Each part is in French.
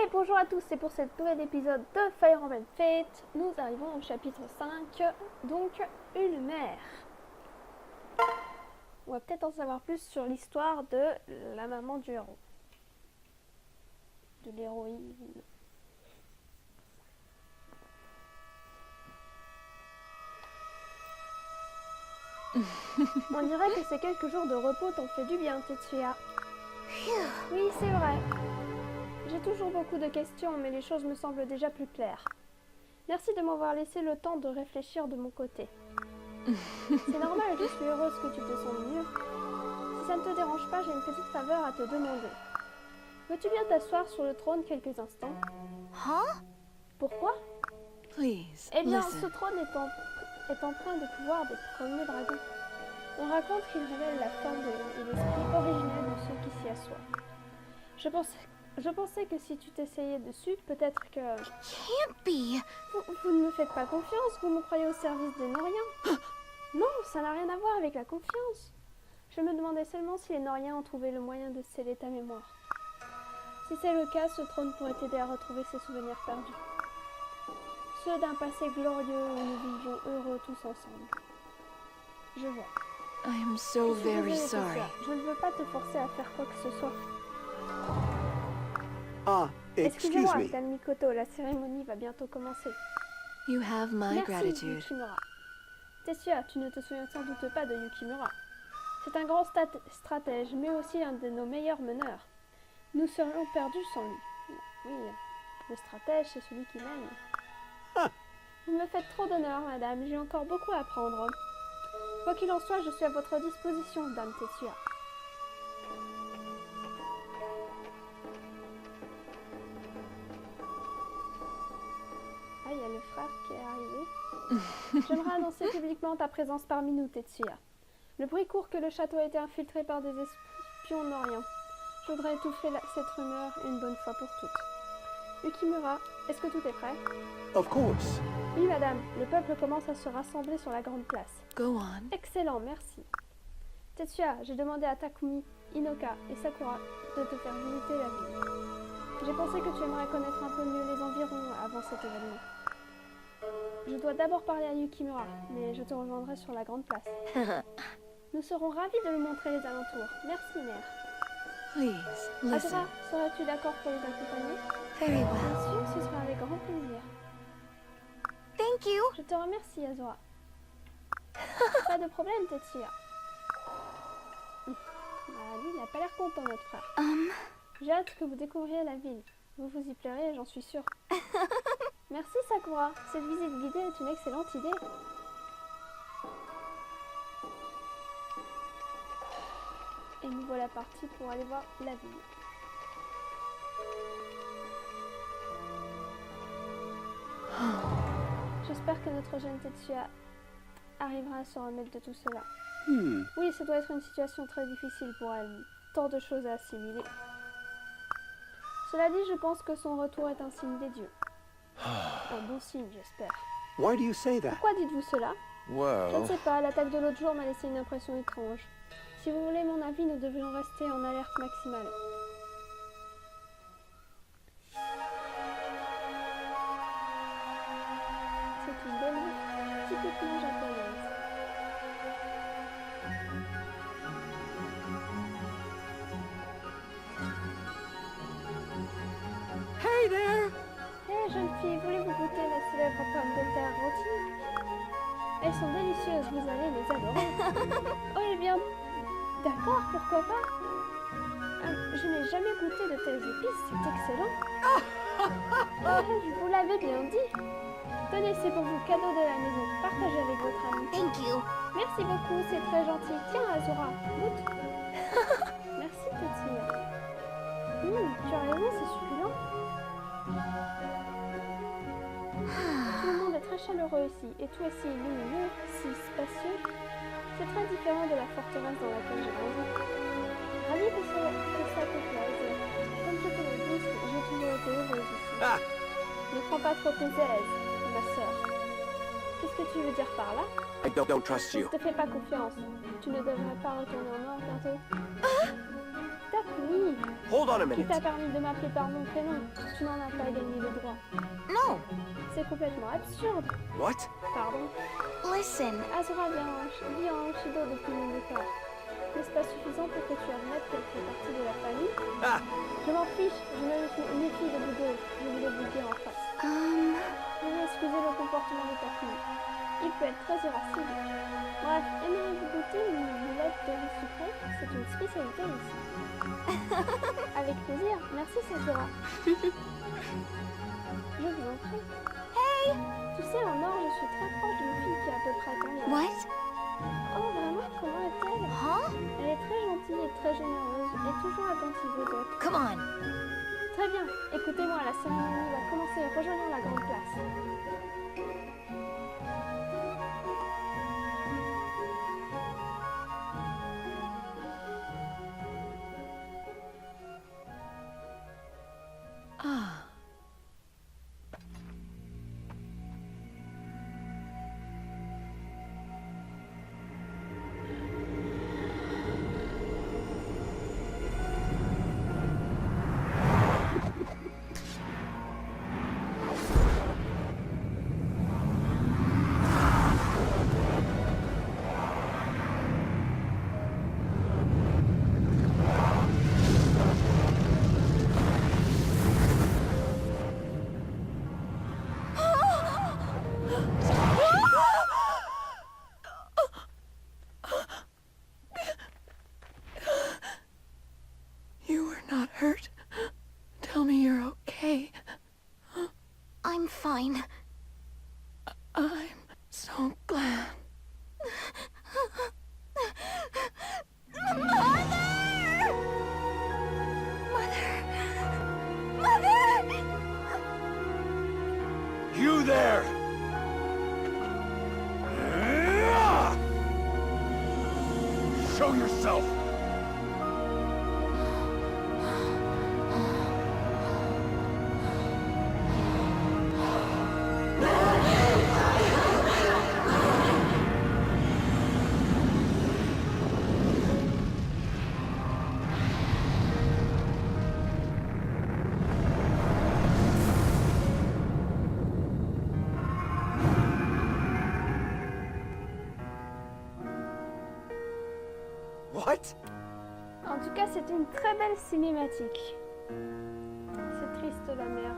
Et bonjour à tous, c'est pour cet nouvel épisode de Fire Emblem Fates. Nous arrivons au chapitre 5, donc une mère. On va peut-être en savoir plus sur l'histoire de la maman du héros. De l'héroïne. On dirait que ces quelques jours de repos t'ont fait du bien, Tetsuya. Oui, c'est vrai. J'ai toujours beaucoup de questions, mais les choses me semblent déjà plus claires. Merci de m'avoir laissé le temps de réfléchir de mon côté. C'est normal, je suis heureuse que tu te sens mieux. Si ça ne te dérange pas, j'ai une petite faveur à te demander. Veux-tu bien t'asseoir sur le trône quelques instants? Pourquoi? Please, Eh bien, listen. ce trône est empreint de pouvoir des premiers dragons. On raconte qu'il révèle la forme et l'esprit originel de ceux qui s'y assoient. Je pensais que si tu t'essayais dessus, peut-être que... Can't be. Vous ne me faites pas confiance, vous me croyez au service des Noriens. Non, ça n'a rien à voir avec la confiance. Je me demandais seulement si les Noriens ont trouvé le moyen de sceller ta mémoire. Si c'est le cas, ce trône pourrait t'aider à retrouver ses souvenirs perdus. Ceux d'un passé glorieux où nous vivions heureux tous ensemble. Je vois. I'm so Je suis very désolée, sorry. Tetsuya. Je ne veux pas te forcer à faire quoi que ce soit. Ah, excuse Excusez-moi, me. Dame Mikoto, la cérémonie va bientôt commencer. You have my Merci, gratitude. Yukimura. Tetsuya, tu ne te souviens sans doute pas de Yukimura. C'est un grand stratège, mais aussi un de nos meilleurs meneurs. Nous serions perdus sans lui. Oui, le stratège, c'est celui qui mène. Ah. Vous me faites trop d'honneur, madame. J'ai encore beaucoup à apprendre. Quoi qu'il en soit, je suis à votre disposition, Dame Tetsuya. Ah, il y a le frère qui est arrivé. J'aimerais annoncer publiquement ta présence parmi nous, Tetsuya. Le bruit court que le château a été infiltré par des espions noriens. Je voudrais étouffer cette rumeur une bonne fois pour toutes. Yukimura, est-ce que tout est prêt? Of course. Oui, madame. Le peuple commence à se rassembler sur la grande place. Go on. Excellent, merci. Tetsuya, j'ai demandé à Takumi, Inoka et Sakura de te faire visiter la ville. J'ai pensé que tu aimerais connaître un peu mieux les environs avant cet événement. Je dois d'abord parler à Yukimura, mais je te rejoindrai sur la grande place. Nous serons ravis de lui montrer les alentours. Merci, mère. Please, listen. Azura, serais-tu d'accord pour les accompagner? Very Bien well. sûr, ce sera avec grand plaisir. Thank you. Je te remercie, Azura. Pas de problème, Tetsuya. Ah, lui, il n'a pas l'air content, notre frère. J'ai hâte que vous découvriez la ville. Vous vous y plairez, j'en suis sûre. Merci, Sakura. Cette visite guidée est une excellente idée. Et nous voilà partis pour aller voir la ville. J'espère que notre jeune Tetsuya arrivera à se remettre de tout cela. Oui, ça doit être une situation très difficile pour elle. Tant de choses à assimiler. Cela dit, je pense que son retour est un signe des dieux. Un bon signe, j'espère. Why do you say that? Pourquoi dites-vous cela? Je ne Well, sais pas, l'attaque de l'autre jour m'a laissé une impression étrange. Si vous voulez mon avis, nous devrions rester en alerte maximale. C'est une belle ville typiquement japonaise. hey there. Hé, jeune fille, voulez-vous goûter la célèbre pomme de terre rôtie? Elles sont délicieuses, vous allez les adorer. Oh, eh bien, d'accord, pourquoi pas? Je n'ai jamais goûté de telles épices, c'est excellent. Je vous l'avais bien dit. Tenez, c'est pour vous, cadeau de la maison. Partagez avec votre ami. Thank you. Merci beaucoup, c'est très gentil. Tiens, Azura, goûte. Merci, Tetsuya. Tu as raison, c'est succulent. Tout le monde est très chaleureux ici, et tout est si lumineux, si spacieux. C'est très différent de la forteresse dans laquelle j'ai grandi. Ravi que ça te plaise. Comme je te l'ai dit, j'ai toujours été heureuse ici. Ah. Ne prends pas trop tes aises, ma sœur. Qu'est-ce que tu veux dire par là? I don't trust Je ne you. te fais pas confiance. Tu ne devrais pas retourner en Nord bientôt. D'accord. Oui, Hold on a qui minute. t'a permis de m'appeler par mon prénom? Tu n'en as pas gagné le droit. No. C'est complètement absurde. What? Pardon. Listen. Azura vit en Shido depuis mon départ. N'est-ce pas suffisant pour que tu admettes qu'elle fait partie de la famille? Ah! Je m'en fiche, je me méfie de vous deux. Je voulais vous le dire en face. Veuillez excuser le comportement de ta fille. Il peut être très irascible. Bref, aimeriez-vous goûter une boulette de riz sucré? C'est une spécialité ici. Avec plaisir. Merci, Sakura. Je vous en prie. Hey! Tu sais, en or, je suis très proche d'une fille qui a à peu près ton âge. What? Oh, vraiment? Comment est-elle? Huh? Elle est très gentille et très généreuse et toujours attentive aux autres. Come on. Très bien. Écoutez-moi, la cérémonie va commencer. Rejoignons la grande place. Ah. You were not hurt. Tell me you're okay. I'm fine. I'm so glad. You there! Show yourself! What? En tout cas, c'était une très belle cinématique. C'est triste, la mère.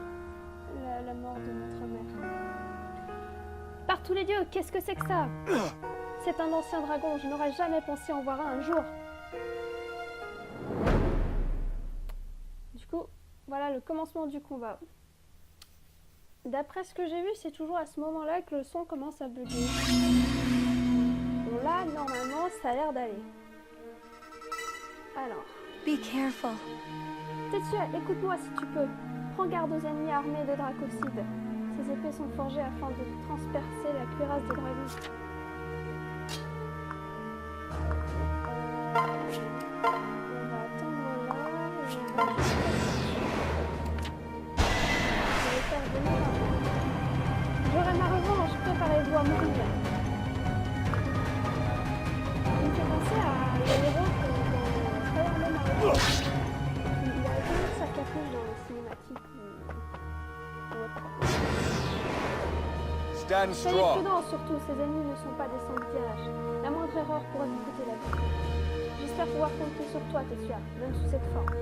La mort de notre mère. Par tous les dieux, qu'est-ce que c'est que ça? C'est un ancien dragon, je n'aurais jamais pensé en voir un jour. Du coup, voilà le commencement du combat. D'après ce que j'ai vu, c'est toujours à ce moment-là que le son commence à bugger. Bon là, normalement, ça a l'air d'aller. Alors, Be careful. Tetsuya, écoute-moi si tu peux. Prends garde aux ennemis armés de dracocides. Ces épées sont forgées afin de transpercer la cuirasse des dragons. On va attendre là et on va... Je vais faire venir un... J'aurai ma revanche, préparez-vous à mourir. Il me fait penser à l'héros dans Fire Emblem Warriors. Il a toujours sa capuche dans les cinématiques ou autre. Stand Soyez strong. prudents surtout, ces ennemis ne sont pas des sangliers. La moindre erreur pourrait vous coûter la vie. J'espère pouvoir compter sur toi, Tetsuya, même sous cette forme.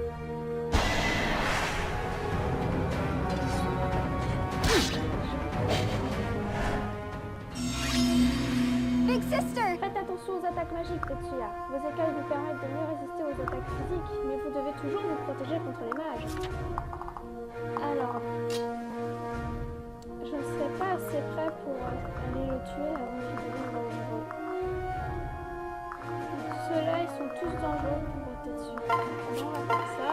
Big sister! Faites attention aux attaques magiques, Tetsuya. Vos écailles vous permettent de mieux résister aux attaques physiques, mais vous devez toujours vous protéger contre les mages. Alors... Je ne serai pas assez prêt pour aller le tuer avant qu'il devienne dangereux. Ceux-là, ils sont tous dangereux pour Tetsuya. On va faire ça.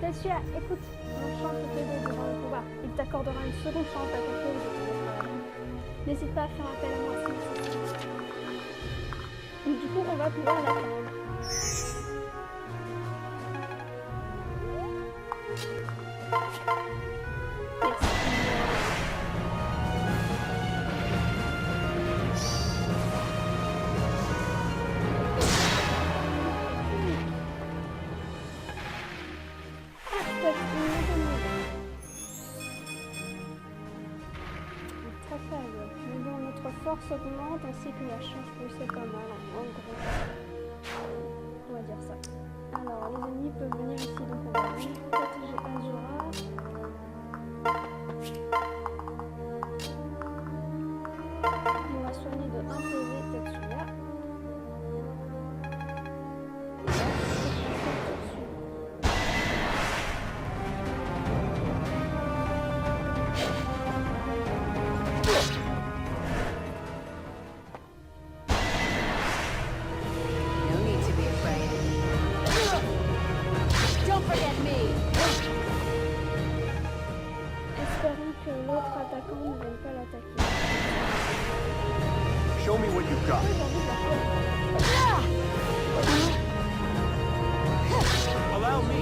Tetsuya, écoute, mon chant peut t'aider durant le combat. Il t'accordera une seconde chance à quelque chose de ton travail. N'hésite pas à faire appel à moi si nécessaire. Donc, du coup, on va pouvoir l'attendre. force augmente ainsi que la chance. Oui, c'est pas mal en gros. On va dire ça. Alors, les ennemis peuvent venir ici, donc on va venir protéger Azura. On va soigner de 1 PV Tetsuya. No need to be afraid. Don't forget me. Espérons que l'autre attaquant ne vienne pas l'attaquer. Show me what you've got. J'ai envie de la Allow me.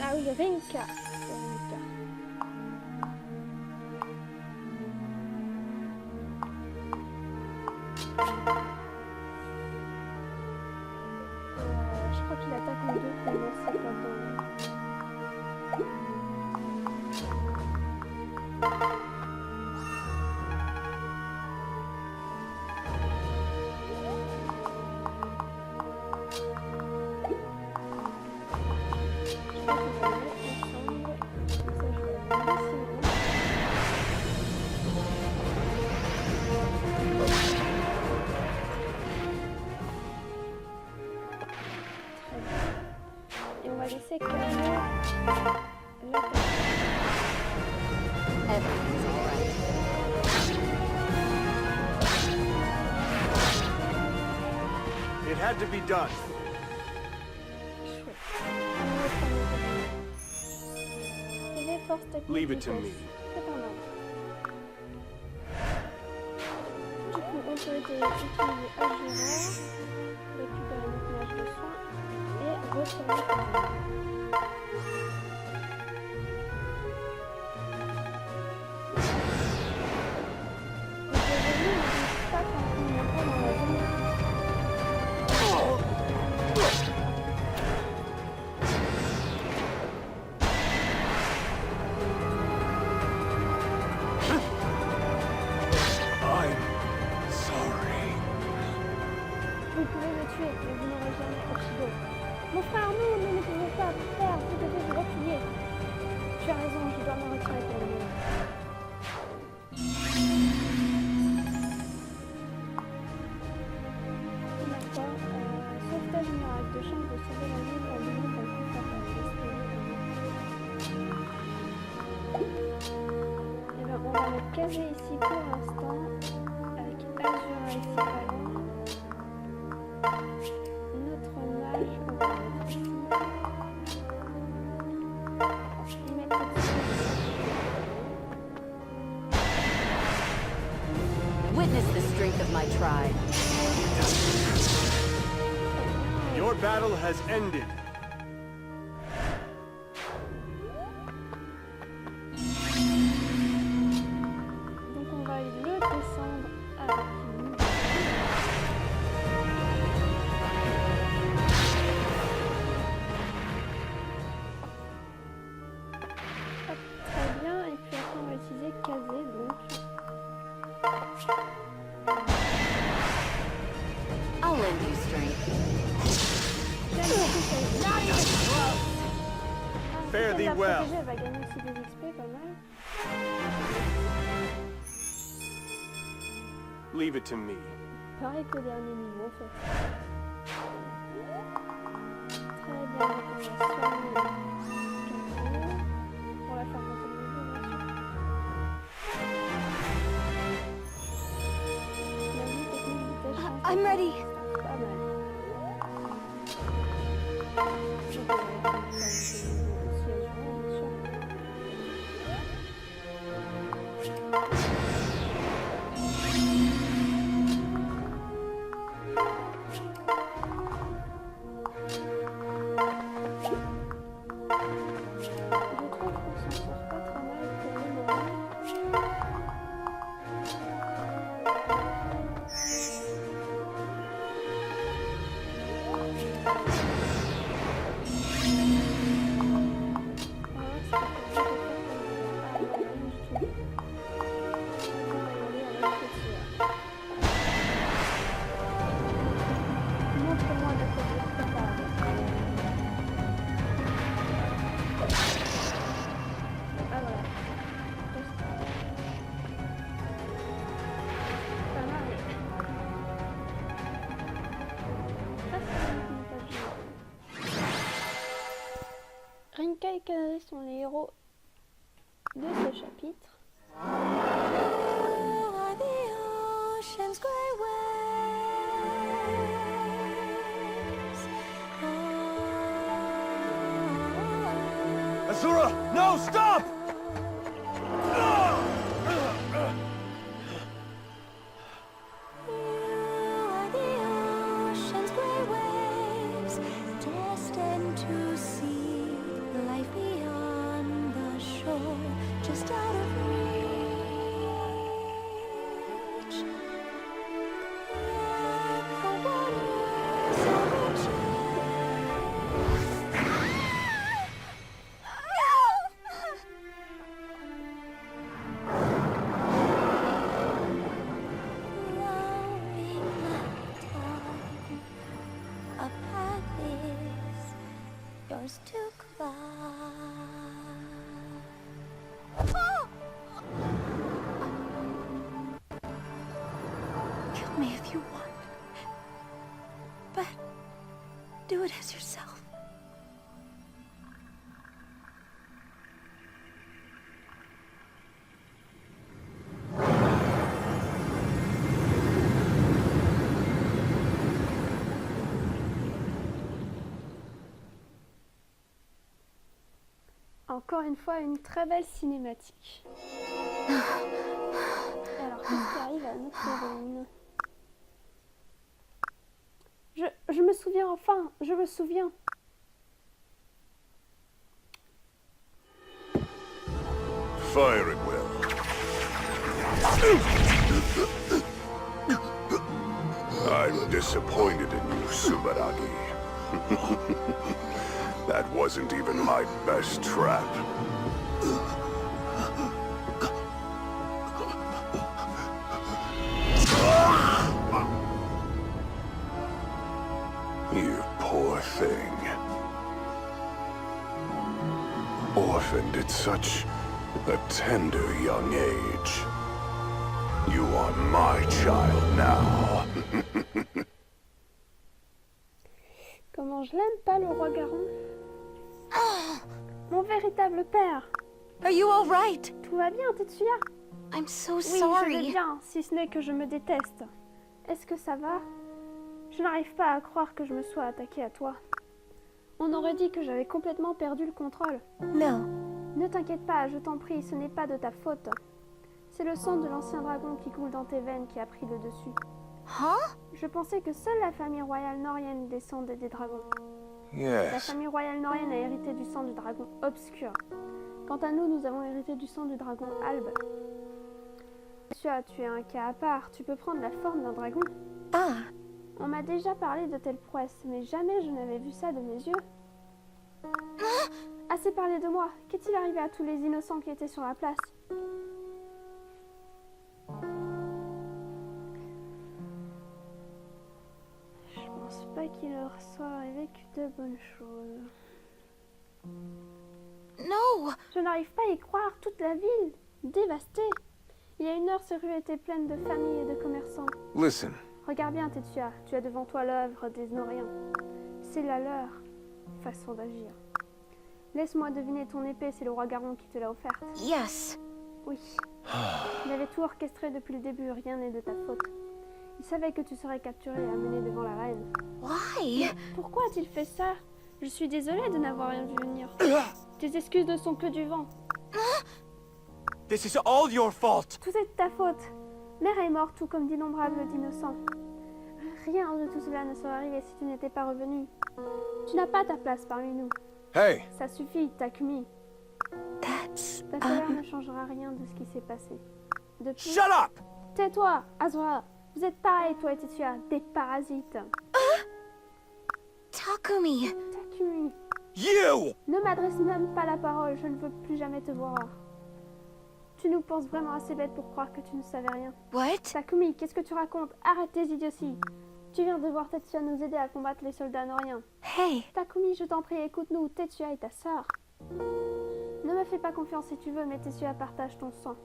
Ah oui, Rinka. C'est Rinka. Je crois qu'il attaque en deux pendant c'est pas bon. Je crois qu'il va les mettre ensemble. Comme ça, je vais la mettre ici. Très bien. Et on va laisser Kano l'attaquer. Everything's all right. It had to be done. Chouette. Un autre niveau. Et les forces techniques. Leave it to vitesse. me. C'est pas mal. Du coup, on peut utiliser Azura, récupérer notre nuage de soin et retourner Kano. Les ennemis ne disent pas quand on n'est pas dans la zone. I'm sorry. Vous pouvez me tuer, mais vous n'aurez jamais Ochido. Mon frère, nous ne pouvons pas faire, vous devez vous replier. Tu as raison, je dois me retirer pour le moment. D'accord, sauvetage miracle de chance de sauver la vie en donnant un coup fatal. Et bien, on va le caser ici pour l'instant, avec Azura ici pas loin. Notre mage, on va le mettre ici. Et mettre ici. Witness the strength of my tribe. Your battle has ended. Donc on va le descendre avec nous. Hop, très bien, et puis après on va utiliser casé donc. I'll lend you strength. J'aime beaucoup casé. Ah, Fare si thee elle l'a well. protégée, elle va gagner aussi des XP, pas mal. Leave it to me. Pareil qu'au dernier niveau en fait. Très bien, donc on va soigner Kano pour la faire monter le niveau bien sûr. La vie technique vitesse chance. I'm ready. Pas mal. Je vais faire monter le niveau aussi à Azura, bien sûr. Je trouve qu'on s'en sort pas trop mal pour le moment. Rinka et Kanade sont les héros de ce chapitre. Azura, no, stop! Just out of reach. For once a path is yours to climb. Kill me if you want, but do it as yourself. Encore une fois, une très belle cinématique. Alors, qu'est-ce qui arrive à notre héroïne? Je me souviens, enfin, je me souviens. Fire it well. I'm disappointed in you, Subaragi. That wasn't even my best trap. You poor thing. Orphaned at such a tender young age. You are my child now. Comment je l'aime pas, le roi Garon. Mon véritable père. Are you all right? Tout va bien, Tetsuya? I'm so Oui, je vais sorry. bien, si ce n'est que je me déteste. Est-ce que ça va? Je n'arrive pas à croire que je me sois attaquée à toi. On aurait dit que j'avais complètement perdu le contrôle. No. Ne t'inquiète pas, je t'en prie, ce n'est pas de ta faute. C'est le sang de l'ancien dragon qui coule dans tes veines qui a pris le dessus. Huh? Je pensais que seule la famille royale norienne descendait des dragons. La Yes. famille royale norienne a hérité du sang du dragon obscur. Quant à nous, nous avons hérité du sang du dragon albe. Tu es un cas à part, tu peux prendre la forme d'un dragon. Ah. On m'a déjà parlé de telles prouesses, mais jamais je n'avais vu ça de mes yeux. Assez parlé de moi. Qu'est-il arrivé à tous les innocents qui étaient sur la place? Je pense pas qu'il leur soit arrivé que de bonnes choses. No. Je n'arrive pas à y croire, toute la ville, dévastée. Il y a une heure, ces rues étaient pleines de familles et de commerçants. Listen. Regarde bien, Tetsuya, tu as devant toi l'œuvre des Noriens. C'est la leur façon d'agir. Laisse-moi deviner, ton épée, c'est le roi Garon qui te l'a offerte. Yes. Oui. Il avait tout orchestré depuis le début, rien n'est de ta faute. Il savait que tu serais capturé et amené devant la reine. Why? Pourquoi a-t-il fait ça? Je suis désolée de n'avoir rien vu venir. Tes excuses ne sont que du vent. This is all your fault! Tout est de ta faute. Mère est morte, tout comme d'innombrables d'innocents. Rien de tout cela ne serait arrivé si tu n'étais pas revenu. Tu n'as pas ta place parmi nous. Hey! Ça suffit, Takumi. That's... Ta colère ne changera rien de ce qui s'est passé. Depuis... Shut up! Tais-toi, Azura. Vous êtes pareils, toi et Tetsuya, des parasites. Takumi. Takumi, You! ne m'adresse même pas la parole, je ne veux plus jamais te voir. Tu nous penses vraiment assez bête pour croire que tu ne savais rien. What? Takumi, qu'est-ce que tu racontes? Arrête tes idioties. Tu viens de voir Tetsuya nous aider à combattre les soldats noriens. Hey. Takumi, je t'en prie, écoute-nous, Tetsuya est ta sœur. Ne me fais pas confiance si tu veux, mais Tetsuya partage ton sang.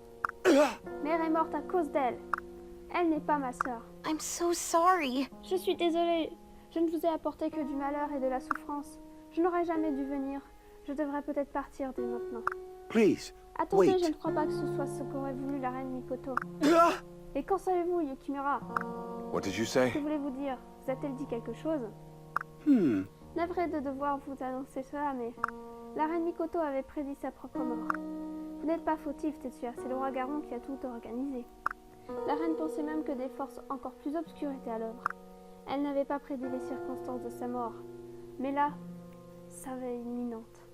Mère est morte à cause d'elle. Elle n'est pas ma sœur. I'm so sorry. Je suis désolée. Je ne vous ai apporté que du malheur et de la souffrance. Je n'aurais jamais dû venir. Je devrais peut-être partir dès maintenant. Please, Attendez, je wait. ne crois pas que ce soit ce qu'aurait voulu la reine Mikoto. Ah! Et qu'en savez-vous, Yukimura? What did you say? Que voulez-vous dire? Vous a-t-elle dit quelque chose? Navré de devoir vous annoncer cela, mais la reine Mikoto avait prédit sa propre mort. Vous n'êtes pas fautif, Tetsuya, c'est le roi Garon qui a tout organisé. La reine pensait même que des forces encore plus obscures étaient à l'œuvre. Elle n'avait pas prédit les circonstances de sa mort. Mais là, ça va être imminente.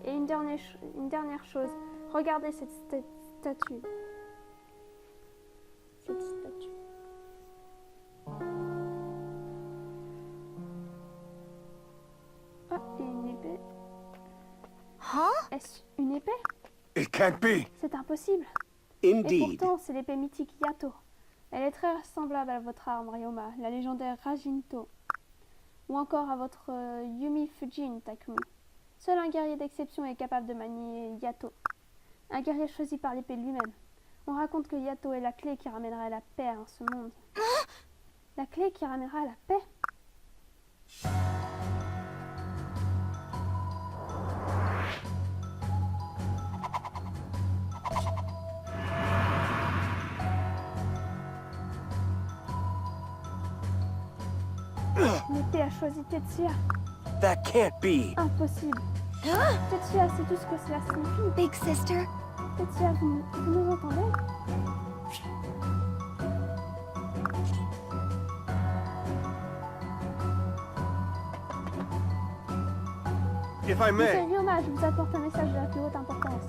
Et une dernière chose, regardez cette statue. Cette statue. Ah, et une épée. Huh? Est-ce une épée? It can't be! C'est impossible. Et Indeed. pourtant, c'est l'épée mythique Yato. Elle est très semblable à votre arme, Ryoma, la légendaire Rajinto. Ou encore à votre Yumi Fujin Takumi. Seul un guerrier d'exception est capable de manier Yato. Un guerrier choisi par l'épée lui-même. On raconte que Yato est la clé qui ramènera la paix à ce monde. La clé qui ramènera la paix? L'épée a choisi Tetsuya. That can't be. Impossible. Tetsuya, c'est tout ce que cela signifie. Big sister? Tetsuya, vous nous entendez? If I may, Monsieur Ryoma, je vous apporte un message de la plus haute importance.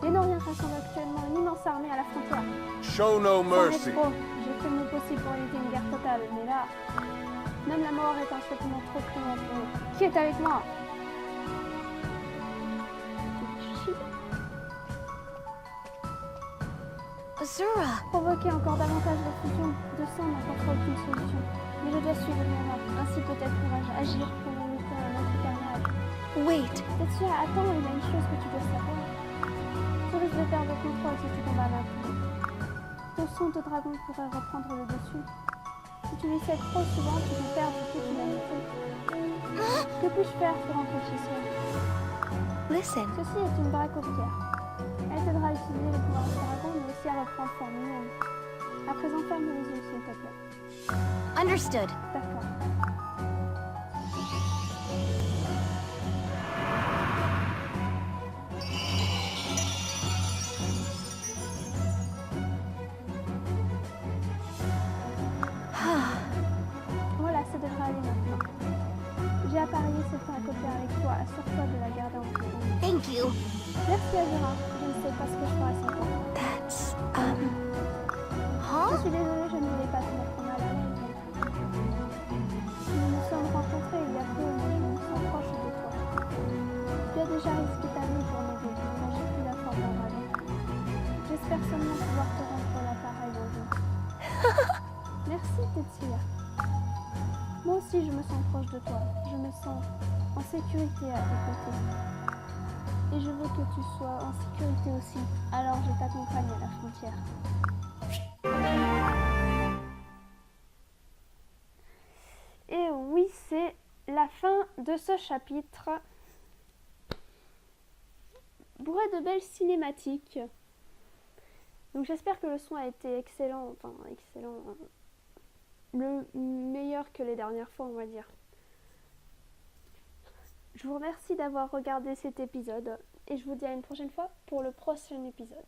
Les Noriens rassemblent actuellement une immense armée à la frontière. Show no C'en est mercy! trop. J'ai fait mon possible pour éviter une guerre totale, mais là, même la mort est un sentiment trop cruel pour eux. Qui est avec moi? Azura! Provoquer encore davantage de fusion de sang n'apportera aucune solution. Mais je dois suivre mon rap. Ainsi peut-être pourrais-je agir pour éviter un autre carnage. Wait. Tetsuya, attends, il y a une chose que tu dois savoir. Tu risques de perdre le contrôle si tu combats maintenant. Ton son de dragon pourrait reprendre le dessus. Si tu l'essaies trop souvent, tu peux perdre toute humanité. Que puis-je faire pour empêcher cela? Listen. Ceci est une vraie copière. Elle t'aidera à utiliser le pouvoir du dragon, mais aussi à reprendre forme humaine. À présent, ferme les yeux, s'il te plaît. Understood. D'accord. Voilà, ça devrait aller maintenant. J'ai appareillé cette copière avec toi. Assure-toi de la garder en place. Thank you. Merci Azura. Je ne sais pas ce que je ferai sans toi. That's, Je huh? suis désolée, je ne voulais pas te mettre mal à l'aise. Nous nous sommes rencontrés il y a peu, mais je me sens proche de toi. Tu as déjà risqué ta vie pour m'aider, mais j'ai plus la forme d'un dragon. J'espère seulement pouvoir te rendre l'appareil un jour. Merci Tetsuya. Moi aussi je me sens proche de toi. Je me sens en sécurité à tes côtés. Et je veux que tu sois en sécurité aussi. Alors je t'accompagne à la frontière. Et oui, c'est la fin de ce chapitre. Bourré de belles cinématiques. Donc j'espère que le son a été excellent. Enfin, excellent. Le meilleur que les dernières fois, on va dire. Je vous remercie d'avoir regardé cet épisode. Et je vous dis à une prochaine fois pour le prochain épisode.